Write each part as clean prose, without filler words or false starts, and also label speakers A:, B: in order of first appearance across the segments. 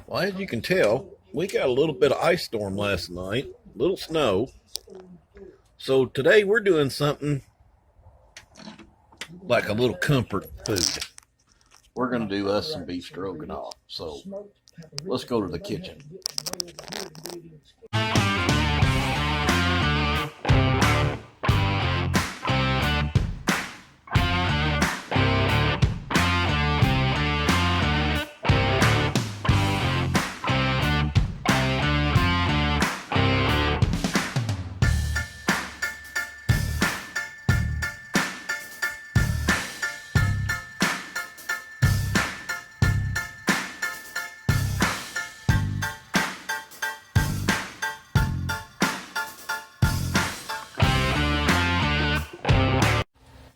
A: Well, as you can tell, we got a little bit of ice storm last night, a little snow. So today we're doing something like a little comfort food. We're going to do us some beef stroganoff. So let's go to the kitchen.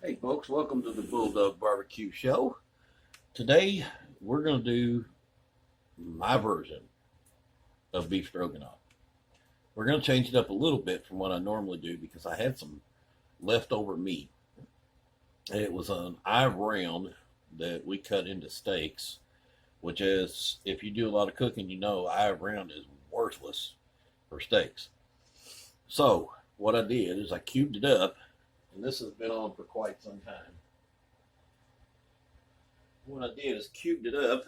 A: Hey folks, welcome to the BullDawg Barbecue Show. Today we're going to do my version of beef stroganoff. We're going to change it up a little bit from what I normally do because I had some leftover meat. And it was an eye round that we cut into steaks, which is, if you do a lot of cooking, you know eye round is worthless for steaks. So what I did is I cubed it up, and this has been on for quite some time. What I did is cubed it up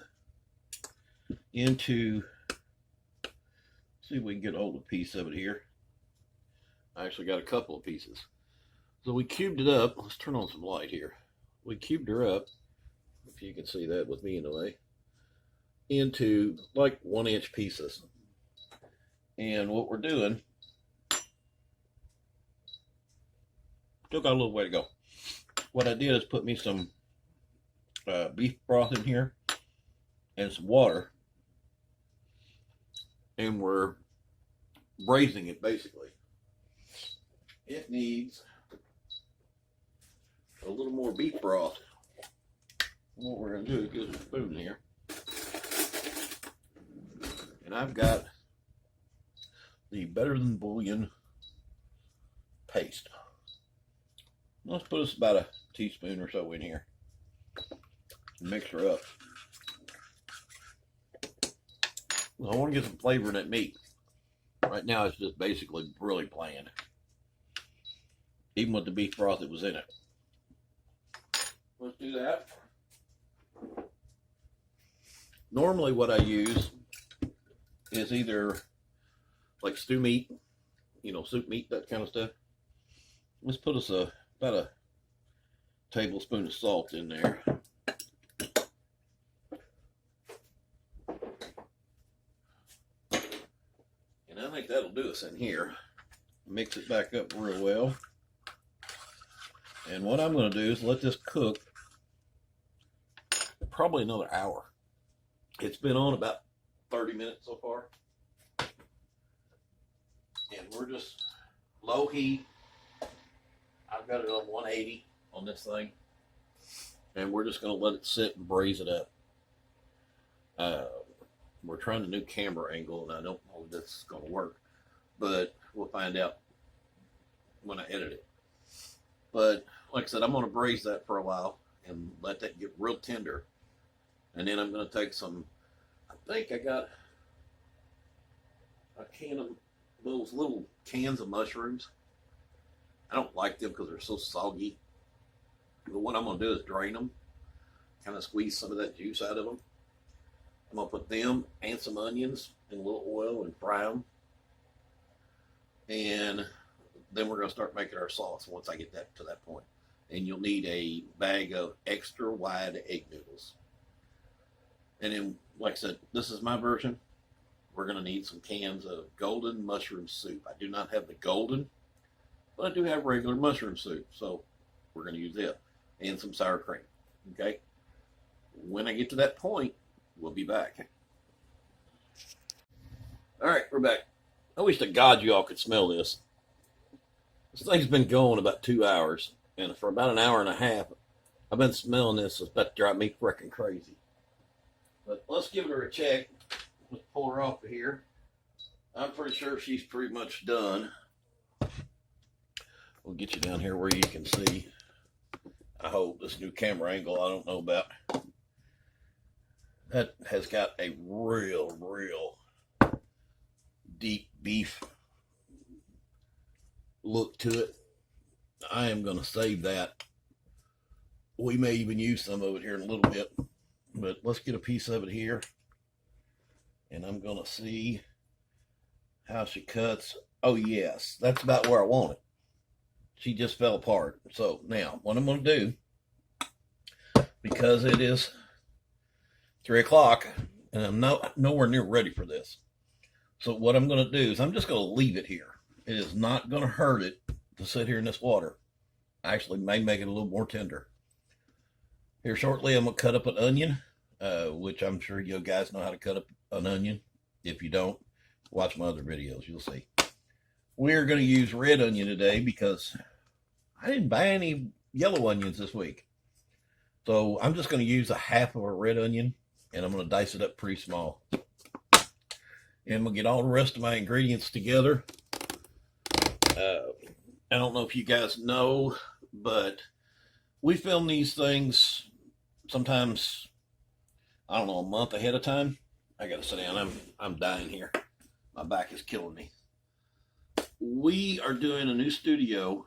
A: into, see if we can get a hold of a piece of it here. I actually got a couple of pieces. So we cubed it up. Let's turn on some light here. We cubed her up, if you can see that with me in the way, into like 1-inch pieces. And what we're doing, still got a little way to go. What I did is put me some beef broth in here and some water, and we're braising it basically. It needs a little more beef broth. What we're going to do is get a spoon here, and I've got the Better Than Bouillon paste. Let's put us about a teaspoon or so in here. Mix her up. I want to get some flavor in that meat. Right now it's just basically really bland, even with the beef broth that was in it. Let's do that. Normally what I use is either like stew meat, soup meat, that kind of stuff. Let's put us about a tablespoon of salt in there. And I think that'll do us in here. Mix it back up real well. And what I'm going to do is let this cook probably another hour. It's been on about 30 minutes so far. And we're just low heat. I've got it on 180 on this thing. And we're just going to let it sit and braise it up. We're trying a new camera angle, and I don't know if this is going to work. But we'll find out when I edit it. But like I said, I'm going to braise that for a while and let that get real tender. And then I'm going to take some, I think I got a can of those little cans of mushrooms. I don't like them because they're so soggy. But what I'm going to do is drain them, kind of squeeze some of that juice out of them. I'm going to put them and some onions in a little oil and fry them. And then we're going to start making our sauce once I get that to that point. And you'll need a bag of extra wide egg noodles. And then, like I said, this is my version. We're going to need some cans of golden mushroom soup. I do not have the golden, but I do have regular mushroom soup. So we're going to use it. And some sour cream. Okay? When I get to that point, we'll be back. All right, we're back. I wish to God you all could smell this. This thing's been going about 2 hours, and for about an hour and a half, I've been smelling this. It's about to drive me freaking crazy. But let's give her a check. Let's pull her off of here. I'm pretty sure she's pretty much done. We'll get you down here where you can see. I hope this new camera angle I don't know about. That has got a real deep beef look to it. I am going to save that. We may even use some of it here in a little bit, but let's get a piece of it here. And I'm going to see how she cuts. Oh, yes, that's about where I want it. She just fell apart. So now what I'm going to do, because it is 3 o'clock and I'm nowhere near ready for this. So what I'm going to do is I'm just going to leave it here. It is not going to hurt it to sit here in this water. Actually, may make it a little more tender. Here shortly, I'm going to cut up an onion, which I'm sure you guys know how to cut up an onion. If you don't, watch my other videos. You'll see. We're going to use red onion today because I didn't buy any yellow onions this week. So I'm just going to use a half of a red onion, and I'm going to dice it up pretty small. And we'll get all the rest of my ingredients together. I don't know if you guys know, but we film these things sometimes, I don't know, a month ahead of time. I got to sit down. I'm dying here. My back is killing me. We are doing a new studio.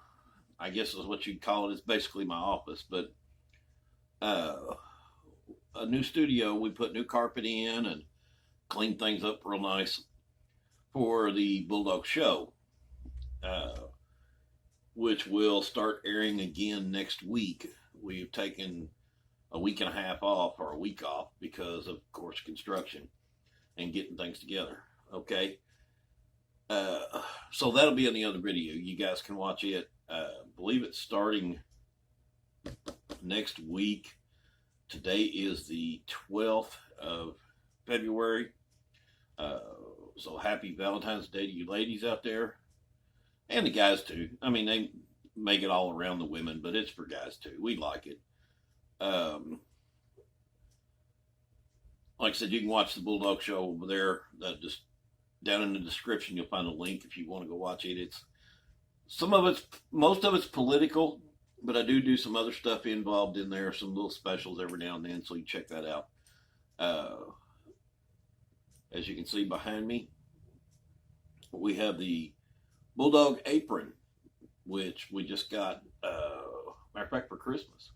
A: I guess is what you'd call it. It's basically my office, but a new studio. We put new carpet in and clean things up real nice for the BullDawg show, which will start airing again next week. We've taken a week and a half off, or a week off, because of course construction and getting things together. Okay. So that'll be in the other video. You guys can watch it. I believe it's starting next week. Today is the 12th of February. So happy Valentine's Day to you ladies out there. And the guys too. I mean, they make it all around the women, but it's for guys too. We like it. Like I said, you can watch the BullDawg show over there. Just down in the description, you'll find a link if you want to go watch it. Most of it's political, but I do some other stuff involved in there, some little specials every now and then, so you check that out. As you can see behind me, we have the BullDawg apron, which we just got, matter of fact, for Christmas.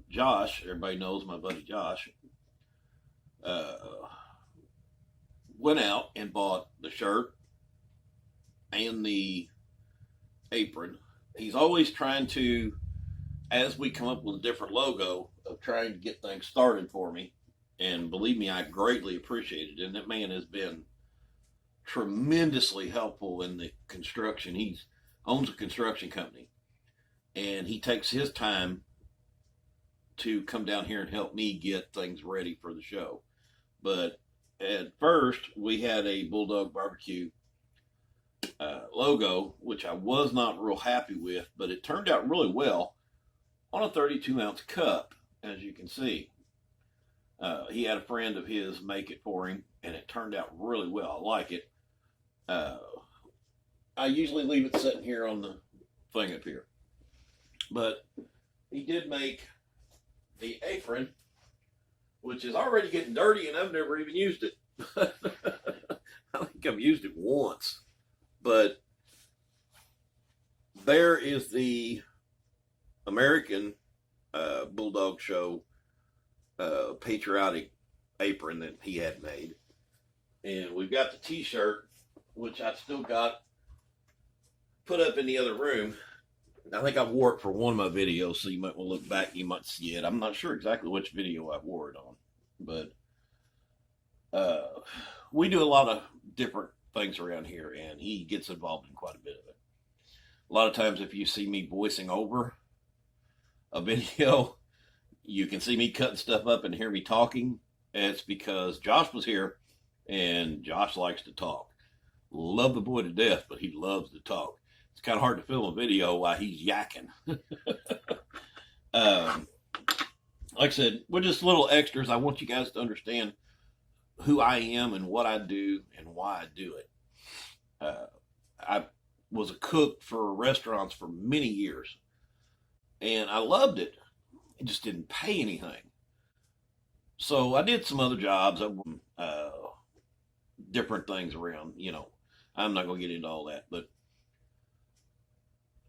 A: Josh, everybody knows my buddy Josh, went out and bought the shirt and the apron. He's always trying to, as we come up with a different logo, of trying to get things started for me. And believe me, I greatly appreciate it. And that man has been tremendously helpful in the construction. He owns a construction company, and he takes his time to come down here and help me get things ready for the show. But at first, we had a BullDawg barbecue logo, which I was not real happy with, but it turned out really well on a 32-ounce cup, as you can see. He had a friend of his make it for him, and it turned out really well. I like it. I usually leave it sitting here on the thing up here, but he did make the apron, which is already getting dirty, and I've never even used it. I think I've used it once, but there is the American BullDawg show patriotic apron that he had made, and we've got the t-shirt, which I still got put up in the other room. I think I wore it for one of my videos, so you might want to look back, you might see it. I'm not sure exactly which video I wore it on, but we do a lot of different things around here, and he gets involved in quite a bit of it. A lot of times if you see me voicing over a video, you can see me cutting stuff up and hear me talking. It's because Josh was here, and Josh likes to talk. Love the boy to death, but he loves to talk. It's kind of hard to film a video while he's yakking. Like I said, we're just little extras. I want you guys to understand who I am and what I do and why I do it. I was a cook for restaurants for many years, and I loved it. It just didn't pay anything. So I did some other jobs, different things around. I'm not going to get into all that, but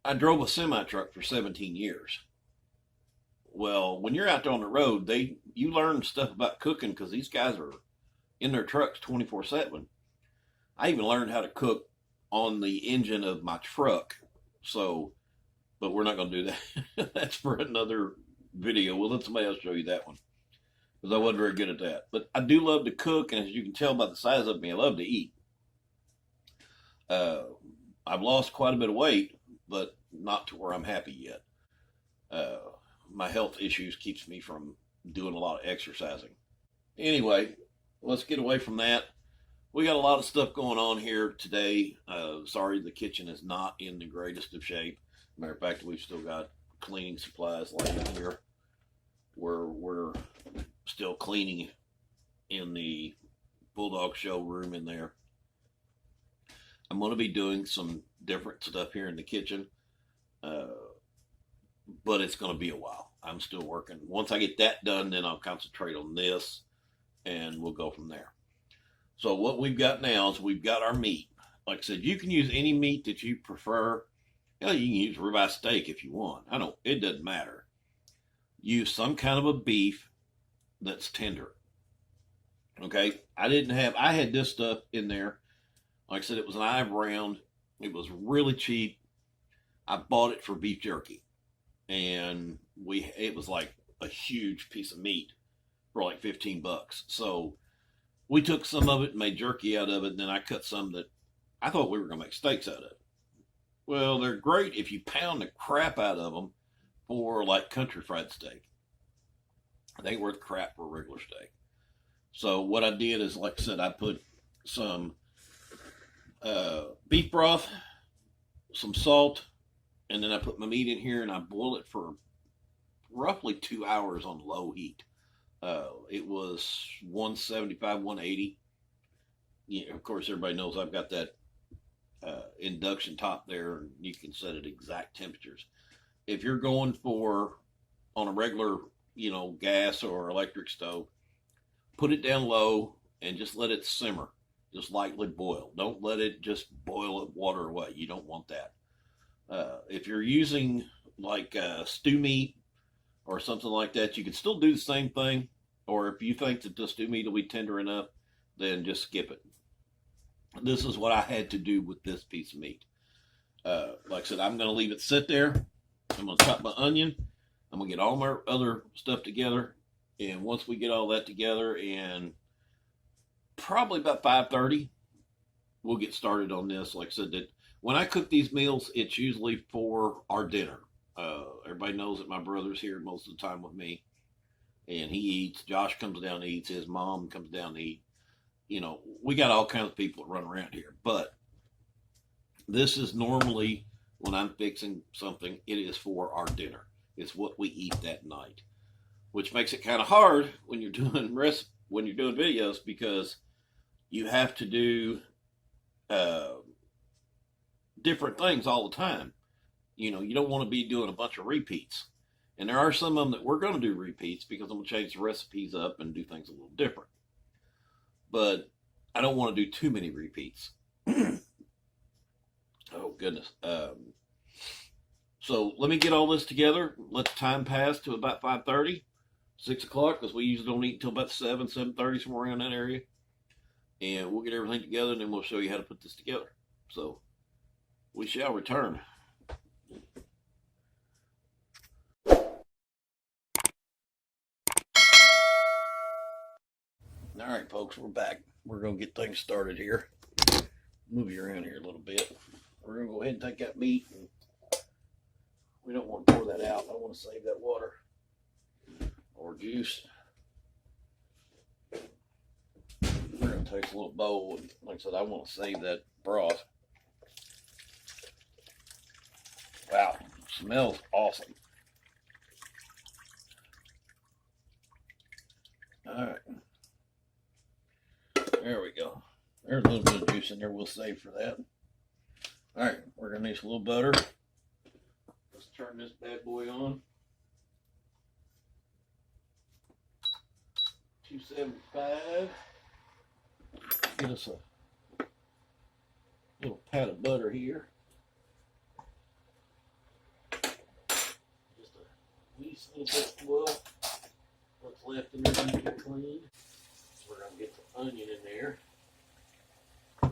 A: I drove a semi truck for 17 years. Well, when you're out there on the road, you learn stuff about cooking because these guys are in their trucks 24/7. I even learned how to cook on the engine of my truck. So, but we're not going to do that. That's for another video. We'll let somebody else show you that one because I wasn't very good at that. But I do love to cook, and as you can tell by the size of me, I love to eat. Uh, I've lost quite a bit of weight, but not to where I'm happy yet. Uh, my health issues keeps me from doing a lot of exercising. Anyway, let's get away from that. We got a lot of stuff going on here today. Sorry, the kitchen is not in the greatest of shape. Matter of fact, we've still got cleaning supplies laying here. We're still cleaning in the BullDawg showroom in there. I'm going to be doing some different stuff here in the kitchen, but it's going to be a while. I'm still working. Once I get that done, then I'll concentrate on this, and we'll go from there. So what we've got now is we've got our meat. Like I said, you can use any meat that you prefer. Hell, you can use ribeye steak if you want. It doesn't matter. Use some kind of a beef that's tender. Okay, I had this stuff in there. Like I said, it was an Ive round. It was really cheap. I bought it for beef jerky, and it was like a huge piece of meat for like $15. So we took some of it and made jerky out of it, and then I cut some that I thought we were going to make steaks out of. Well, they're great if you pound the crap out of them for like country fried steak. They ain't worth crap for a regular steak. So what I did is, like I said, I put some beef broth, some salt, and then I put my meat in here and I boil it for roughly 2 hours on low heat. It was 175, 180. Yeah, of course, everybody knows I've got that induction top there, and you can set it exact temperatures. If you're going for on a regular, gas or electric stove, put it down low and just let it simmer. Just lightly boil. Don't let it just boil it water away. You don't want that. If you're using like stew meat or something like that, you can still do the same thing. Or if you think that the stew meat will be tender enough, then just skip it. This is what I had to do with this piece of meat. Like I said, I'm going to leave it sit there. I'm going to chop my onion. I'm going to get all my other stuff together. And once we get all that together, and probably about 5:30, we'll get started on this. Like I said, that when I cook these meals, it's usually for our dinner. Everybody knows that my brother's here most of the time with me, and he eats. Josh comes down and eats. His mom comes down to eat. We got all kinds of people that run around here, but this is normally when I'm fixing something, it is for our dinner. It's what we eat that night, which makes it kind of hard when you're doing videos, because you have to do different things all the time. You don't want to be doing a bunch of repeats. And there are some of them that we're going to do repeats because I'm going to change the recipes up and do things a little different. But I don't want to do too many repeats. Oh, goodness. So let me get all this together. Let the time pass to about 5:30, 6 o'clock, because we usually don't eat until about 7:30, somewhere around that area. And we'll get everything together, and then we'll show you how to put this together. So we shall return. All right, folks, we're back. We're going to get things started here. Move you around here a little bit. We're going to go ahead and take that meat. And we don't want to pour that out. I want to save that water or juice. We're going to take a little bowl. And like I said, I want to save that broth. Wow, smells awesome. All right. There we go. There's a little bit of juice in there we'll save for that. All right, we're going to need a little butter. Let's turn this bad boy on. 275. Get us a little pat of butter here. Just a wee little bit of oil. What's left in there needs to be clean. So we're going to get the onion in there. There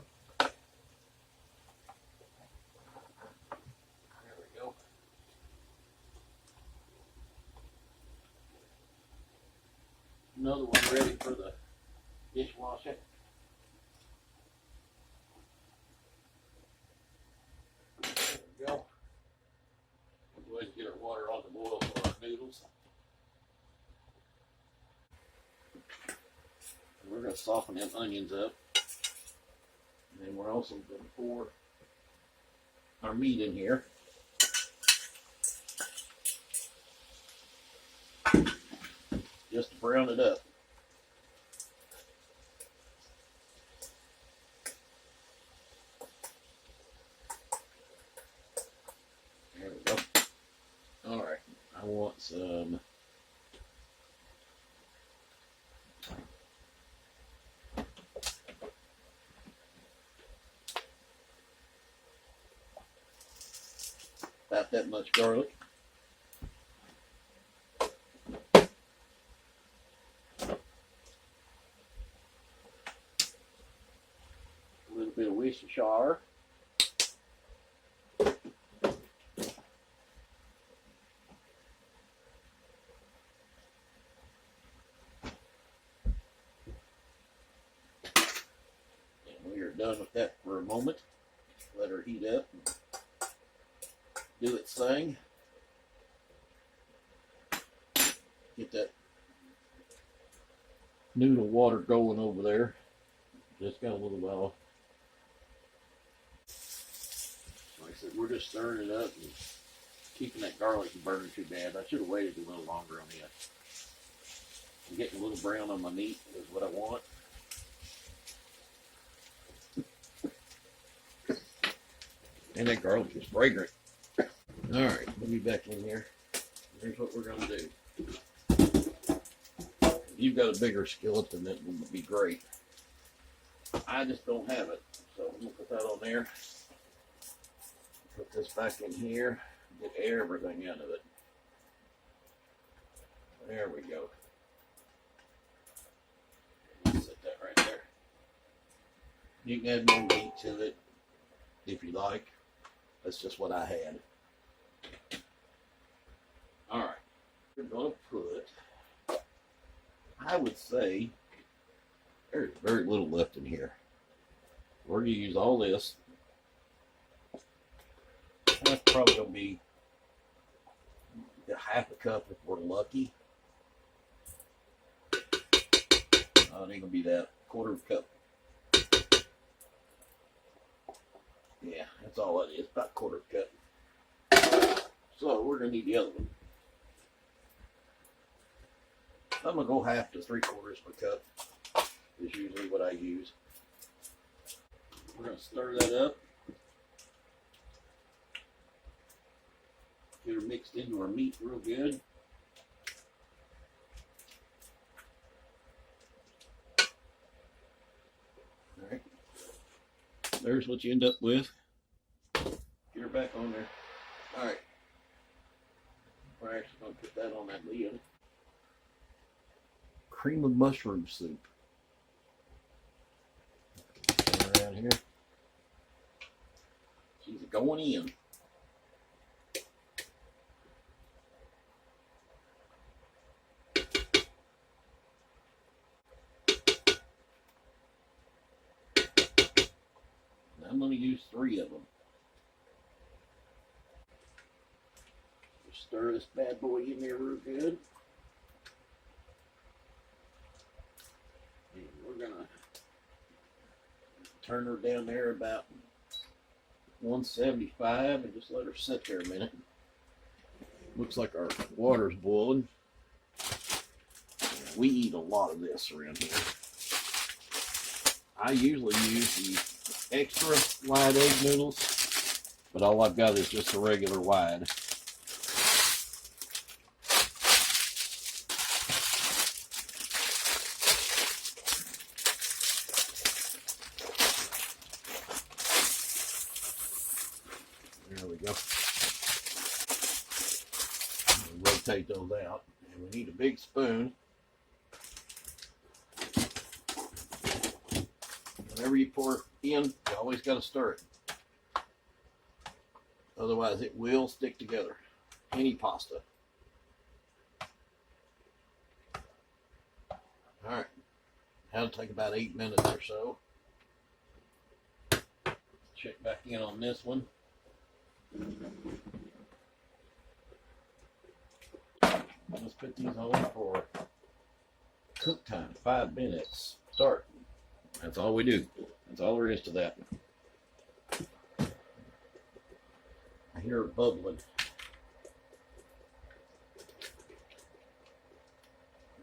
A: we go. Another one ready for the dishwasher. There we go. We'll go ahead and get our water on the boil for our noodles. And we're going to soften them onions up. And then we're also going to pour our meat in here. Just to brown it up. There we go. All right, I want some about that much garlic. A little bit of Worcestershire. And we are done with that for a moment. Let her heat up and do its thing. Get that noodle water going over there. Just got a little while. Like I said, we're just stirring it up and keeping that garlic from burning too bad. I should have waited a little longer on it. I'm getting a little brown on my meat is what I want. And that garlic is fragrant. Alright, we'll be back in here. Here's what we're going to do. If you've got a bigger skillet, then that would be great. I just don't have it. So I'm going to put that on there. Put this back in here. Get everything out of it. There we go. Set that right there. You can add more meat to it if you like. That's just what I had. Alright. We're going to put, I would say, there's very little left in here. We're going to use all this. That's probably going to be a half a cup if we're lucky. It ain't going to be that. Quarter of a cup. Yeah, that's all it is. About a quarter of a cup. So we're going to need the other one. I'm going to go half to 3/4 of a cup. Is usually what I use. We're going to stir that up. Get her mixed into our meat real good. Alright. There's what you end up with. Get her back on there. Alright. We're actually going to put that on that lid. Cream of mushroom soup. Around here. She's going in. I'm going to use 3 of them. Just stir this bad boy in there real good. And we're going to turn her down there about 175 and just let her sit there a minute. Looks like our water's boiling. We eat a lot of this around here. I usually use the extra wide egg noodles, but all I've got is just a regular wide. we go. We'll rotate those out. And we need a big spoon. Whenever you pour it in, you always got to stir it. Otherwise, it will stick together. Any pasta. All right. That'll take about 8 minutes or so. Check back in on this one. Let's put these on for cook time. 5 minutes. Start. That's all we do. That's all there is to that. I hear it bubbling.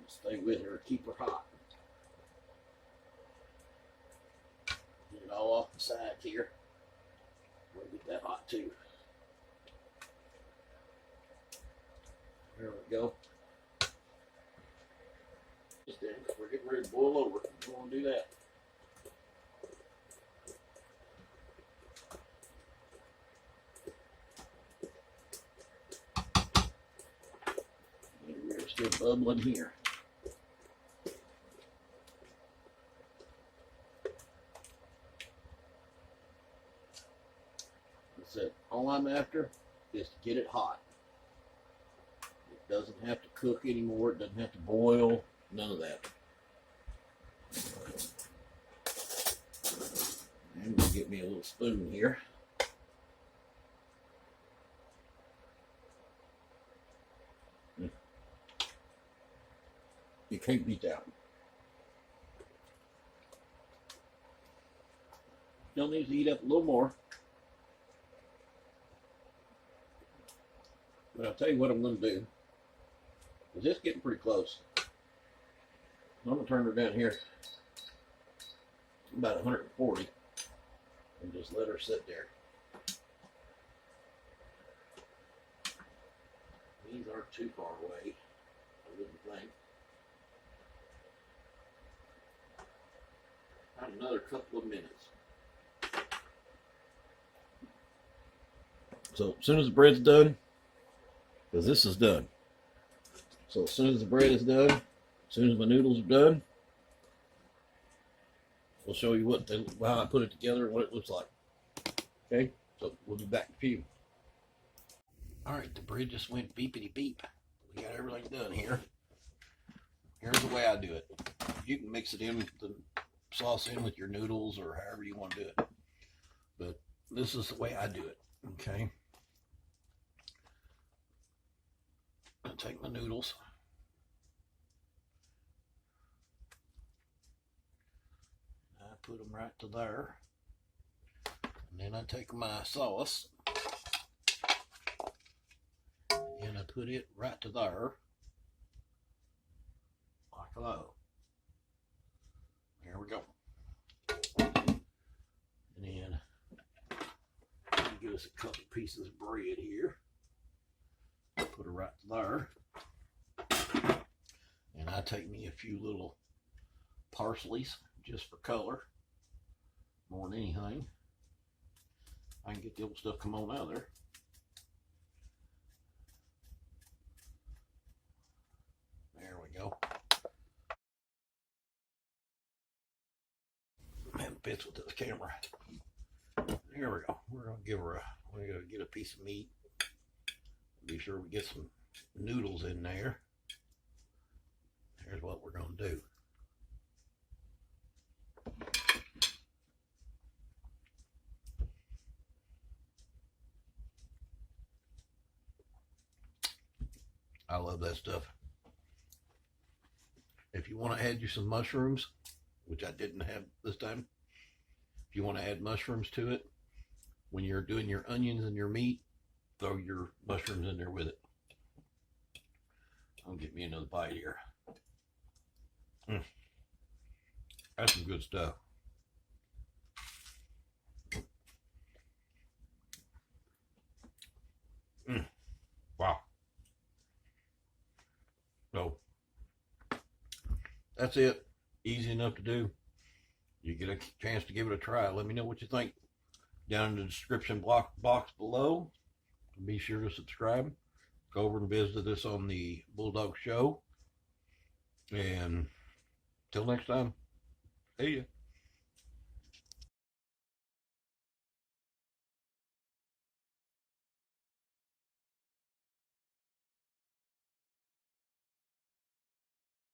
A: Stay with her. Keep her hot. Get it all off the side here. We'll get that hot too. There we go. Just then, we're getting ready to boil over. We want to do that. We're still bubbling here. That's it. All I'm after is to get it hot. It doesn't have to cook anymore. It doesn't have to boil. None of that. I'm going to get me a little spoon here. You can't beat that. Still needs to heat up a little more. But I'll tell you what I'm going to do. Because it's getting pretty close. I'm going to turn her down here about 140 and just let her sit there. These aren't too far away, I wouldn't think. About another couple of minutes. So as soon as the bread's done, because this is done. So as soon as the bread is done, as soon as my noodles are done, we'll show you how I put it together and what it looks like. Okay, so we'll be back in a few. All right, the bread just went beepity beep. We got everything done here. Here's the way I do it. You can mix it in with the sauce in with your noodles or however you want to do it. But this is the way I do it. Okay. I take my noodles. I put them right to there. And then I take my sauce. And I put it right to there. Like that. There we go. And then give us a couple pieces of bread here. Put it right there. And I take me a few little parsleys just for color. More than anything. I can get the old stuff come on out of there. There we go. Man, fits with this camera. Here we go. We're gonna give her we're gonna get a piece of meat. Be sure we get some noodles in there. Here's what we're gonna do. I love that stuff. If you want to add you some mushrooms, which I didn't have this time, if you want to add mushrooms to it, when you're doing your onions and your meat, throw your mushrooms in there with it. I'll get me another bite here. That's some good stuff. Wow. So that's it. Easy enough to do. You get a chance to give it a try. Let me know what you think down in the description box below. Be sure to subscribe. Go over and visit us on the BullDawg Show. And till next time, see ya.